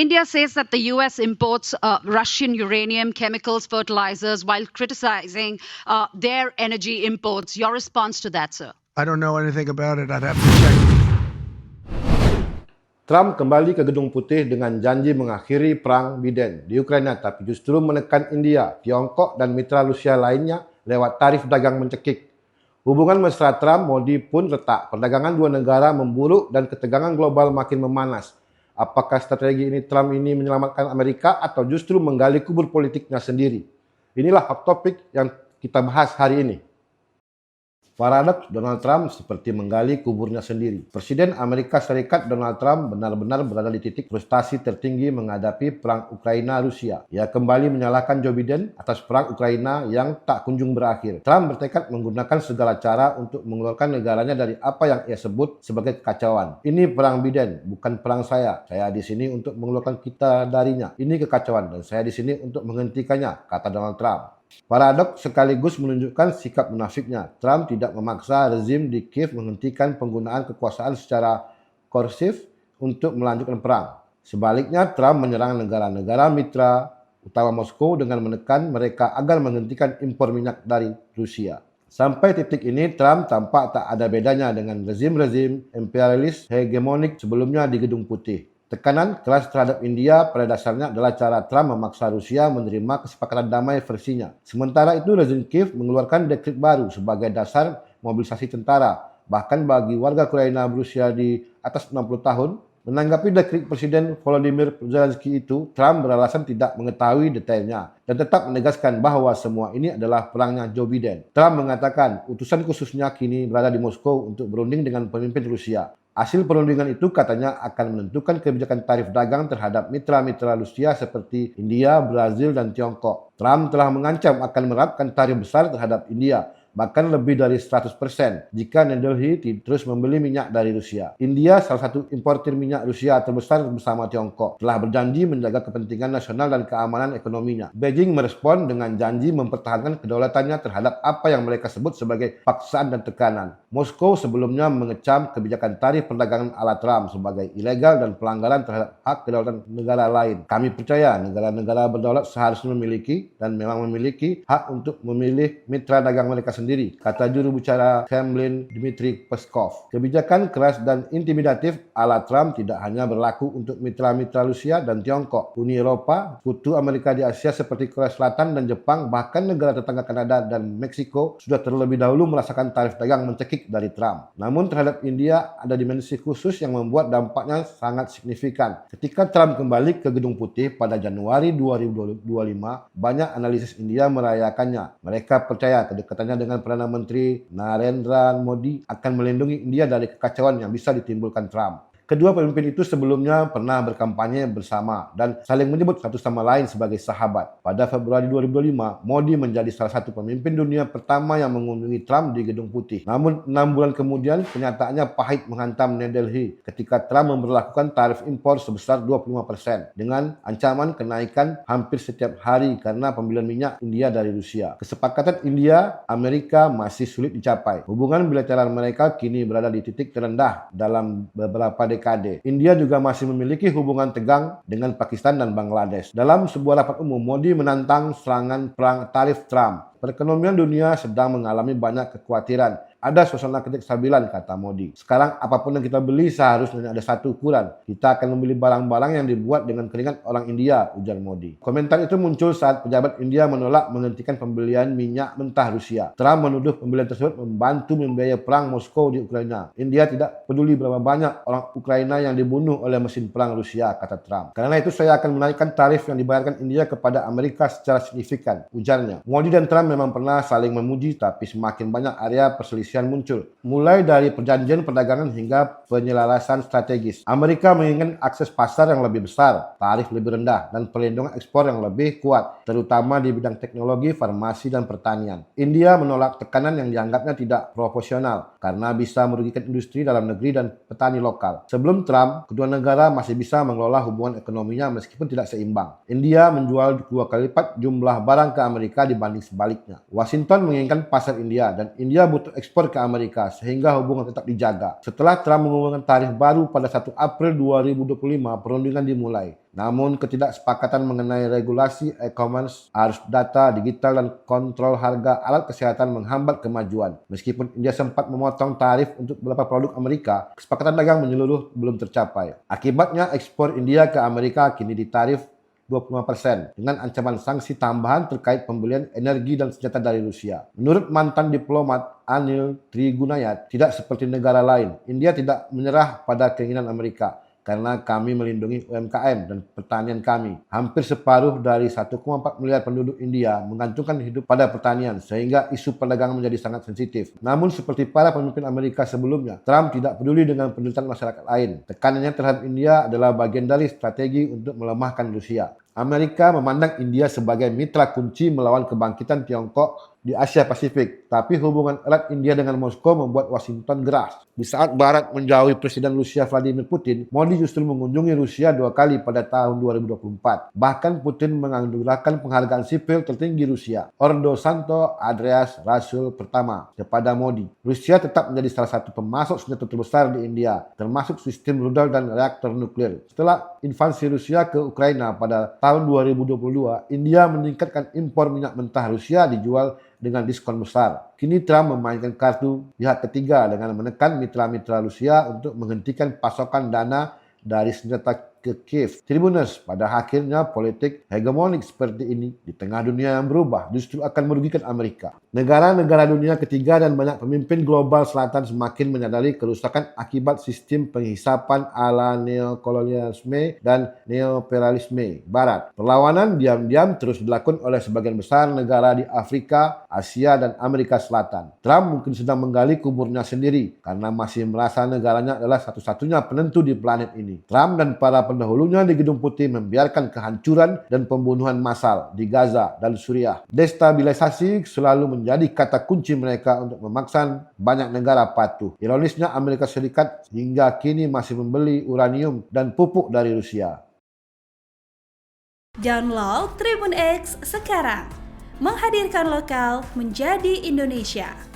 India says that the US imports Russian uranium, chemicals, fertilizers, while criticizing their energy imports. Your response to that, sir? I don't know anything about it. I'd have to check. Trump kembali ke Gedung Putih dengan janji mengakhiri perang Biden di Ukraina, tapi justru menekan India, Tiongkok, dan mitra Rusia lainnya lewat tarif dagang mencekik. Hubungan mesra Trump-Modi pun retak, perdagangan dua negara memburuk dan ketegangan global makin memanas. Apakah strategi ini Trump ini menyelamatkan Amerika atau justru menggali kubur politiknya sendiri? Inilah hot topic yang kita bahas hari ini. Paradoks Donald Trump seperti menggali kuburnya sendiri. Presiden Amerika Serikat Donald Trump benar-benar berada di titik frustasi tertinggi menghadapi perang Ukraina-Rusia. Ia kembali menyalahkan Joe Biden atas perang Ukraina yang tak kunjung berakhir. Trump bertekad menggunakan segala cara untuk mengeluarkan negaranya dari apa yang ia sebut sebagai kekacauan. Ini perang Biden, bukan perang saya. Saya di sini untuk mengeluarkan kita darinya. Ini kekacauan dan saya di sini untuk menghentikannya, kata Donald Trump. Paradoks sekaligus menunjukkan sikap munafiknya. Trump tidak memaksa rezim di Kiev menghentikan penggunaan kekuasaan secara korsif untuk melanjutkan perang. Sebaliknya, Trump menyerang negara-negara mitra utama Moskow dengan menekan mereka agar menghentikan impor minyak dari Rusia. Sampai titik ini, Trump tampak tak ada bedanya dengan rezim-rezim imperialis hegemonik sebelumnya di Gedung Putih. Tekanan keras terhadap India pada dasarnya adalah cara Trump memaksa Rusia menerima kesepakatan damai versinya. Sementara itu, rezim Kiev mengeluarkan dekret baru sebagai dasar mobilisasi tentara. Bahkan bagi warga Ukraina berusia di atas 60 tahun, menanggapi dekret Presiden Volodymyr Zelensky itu, Trump beralasan tidak mengetahui detailnya dan tetap menegaskan bahwa semua ini adalah perangnya Joe Biden. Trump mengatakan utusan khususnya kini berada di Moskow untuk berunding dengan pemimpin Rusia. Hasil perundingan itu katanya akan menentukan kebijakan tarif dagang terhadap mitra-mitra Rusia seperti India, Brazil, dan Tiongkok. Trump telah mengancam akan menerapkan tarif besar terhadap India, bahkan lebih dari 100% jika New Delhi terus membeli minyak dari Rusia. India, salah satu importir minyak Rusia terbesar bersama Tiongkok, telah berjanji menjaga kepentingan nasional dan keamanan ekonominya. Beijing merespon dengan janji mempertahankan kedaulatannya terhadap apa yang mereka sebut sebagai paksaan dan tekanan. Moskow sebelumnya mengecam kebijakan tarif perdagangan ala Trump sebagai ilegal dan pelanggaran terhadap hak kedaulatan negara lain. Kami percaya negara-negara berdaulat seharusnya memiliki dan memang memiliki hak untuk memilih mitra dagang mereka sendiri, kata juru bicara Kremlin Dmitry Peskov. Kebijakan keras dan intimidatif ala Trump tidak hanya berlaku untuk mitra-mitra Rusia dan Tiongkok. Uni Eropa, sekutu Amerika di Asia seperti Korea Selatan dan Jepang, bahkan negara tetangga Kanada dan Meksiko sudah terlebih dahulu merasakan tarif dagang mencekik dari Trump. Namun terhadap India ada dimensi khusus yang membuat dampaknya sangat signifikan. Ketika Trump kembali ke Gedung Putih pada Januari 2025, banyak analisis India merayakannya. Mereka percaya kedekatannya dengan Perdana Menteri Narendra Modi akan melindungi India dari kekacauan yang bisa ditimbulkan Trump. Kedua pemimpin itu sebelumnya pernah berkampanye bersama dan saling menyebut satu sama lain sebagai sahabat. Pada Februari 2025, Modi menjadi salah satu pemimpin dunia pertama yang mengunjungi Trump di Gedung Putih. Namun 6 bulan kemudian, kenyataannya pahit menghantam New Delhi ketika Trump memberlakukan tarif impor sebesar 25% dengan ancaman kenaikan hampir setiap hari karena pembelian minyak India dari Rusia. Kesepakatan India-Amerika masih sulit dicapai. Hubungan bilateral mereka kini berada di titik terendah dalam beberapa dekade. India juga masih memiliki hubungan tegang dengan Pakistan dan Bangladesh. Dalam sebuah rapat umum, Modi menantang serangan perang tarif Trump. Perekonomian dunia sedang mengalami banyak kekhawatiran. Ada suasana ketidakstabilan, kata Modi. Sekarang apapun yang kita beli seharusnya ada satu ukuran. Kita akan membeli barang-barang yang dibuat dengan keringat orang India, ujar Modi. Komentar itu muncul saat pejabat India menolak menghentikan pembelian minyak mentah Rusia. Trump menuduh pembelian tersebut membantu membiayai perang Moskow di Ukraina. India tidak peduli berapa banyak orang Ukraina yang dibunuh oleh mesin perang Rusia, kata Trump. Karena itu saya akan menaikkan tarif yang dibayarkan India kepada Amerika secara signifikan, ujarnya. Modi dan Trump memang pernah saling memuji, tapi semakin banyak area perselisihan muncul, mulai dari perjanjian perdagangan hingga penyelarasan strategis. Amerika menginginkan akses pasar yang lebih besar, tarif lebih rendah, dan perlindungan ekspor yang lebih kuat, terutama di bidang teknologi, farmasi, dan pertanian. India menolak tekanan yang dianggapnya tidak proporsional karena bisa merugikan industri dalam negeri dan petani lokal. Sebelum Trump, kedua negara masih bisa mengelola hubungan ekonominya meskipun tidak seimbang. India menjual 2 kali lipat jumlah barang ke Amerika dibanding sebaliknya. Washington menginginkan pasar India dan India butuh ekspor ke Amerika sehingga hubungan tetap dijaga. Setelah Trump mengumumkan tarif baru pada 1 April 2025, perundingan dimulai. Namun ketidaksepakatan mengenai regulasi e-commerce, arus data digital dan kontrol harga alat kesehatan menghambat kemajuan. Meskipun India sempat memotong tarif untuk beberapa produk Amerika, kesepakatan dagang menyeluruh belum tercapai. Akibatnya ekspor India ke Amerika kini ditarif 25% dengan ancaman sanksi tambahan terkait pembelian energi dan senjata dari Rusia. Menurut mantan diplomat Anil Trigunayat, tidak seperti negara lain, India tidak menyerah pada keinginan Amerika karena kami melindungi UMKM dan pertanian kami. Hampir separuh dari 1,4 miliar penduduk India menggantungkan hidup pada pertanian sehingga isu perdagangan menjadi sangat sensitif. Namun seperti para pemimpin Amerika sebelumnya, Trump tidak peduli dengan penderitaan masyarakat lain. Tekanannya terhadap India adalah bagian dari strategi untuk melemahkan Rusia. Amerika memandang India sebagai mitra kunci melawan kebangkitan Tiongkok di Asia Pasifik, tapi hubungan erat India dengan Moskow membuat Washington geras. Di saat Barat menjauhi Presiden Rusia Vladimir Putin, Modi justru mengunjungi Rusia 2 kali pada tahun 2024. Bahkan Putin menganugerahkan penghargaan sipil tertinggi Rusia, Ordo Santo Andreas Rasul pertama, kepada Modi. Rusia tetap menjadi salah satu pemasok senjata terbesar di India, termasuk sistem rudal dan reaktor nuklir. Setelah invasi Rusia ke Ukraina pada tahun 2022, India meningkatkan impor minyak mentah Rusia dijual dengan diskon besar. Kini Trump memainkan kartu pihak ketiga dengan menekan mitra-mitra Rusia untuk menghentikan pasokan dana dari senjata ke Kiev. Tribunus, pada akhirnya politik hegemonik seperti ini di tengah dunia yang berubah justru akan merugikan Amerika. Negara-negara dunia ketiga dan banyak pemimpin global selatan semakin menyadari kerusakan akibat sistem penghisapan ala neokolonialisme dan neoimperialisme Barat. Perlawanan diam-diam terus dilakukan oleh sebagian besar negara di Afrika, Asia, dan Amerika Selatan. Trump mungkin sedang menggali kuburnya sendiri karena masih merasa negaranya adalah satu-satunya penentu di planet ini. Trump dan para pendahulunya di Gedung Putih membiarkan kehancuran dan pembunuhan massal di Gaza dan Suriah. Destabilisasi selalu menjadi kata kunci mereka untuk memaksa banyak negara patuh. Ironisnya, Amerika Serikat hingga kini masih membeli uranium dan pupuk dari Rusia. Download Tribun X sekarang, menghadirkan lokal menjadi Indonesia.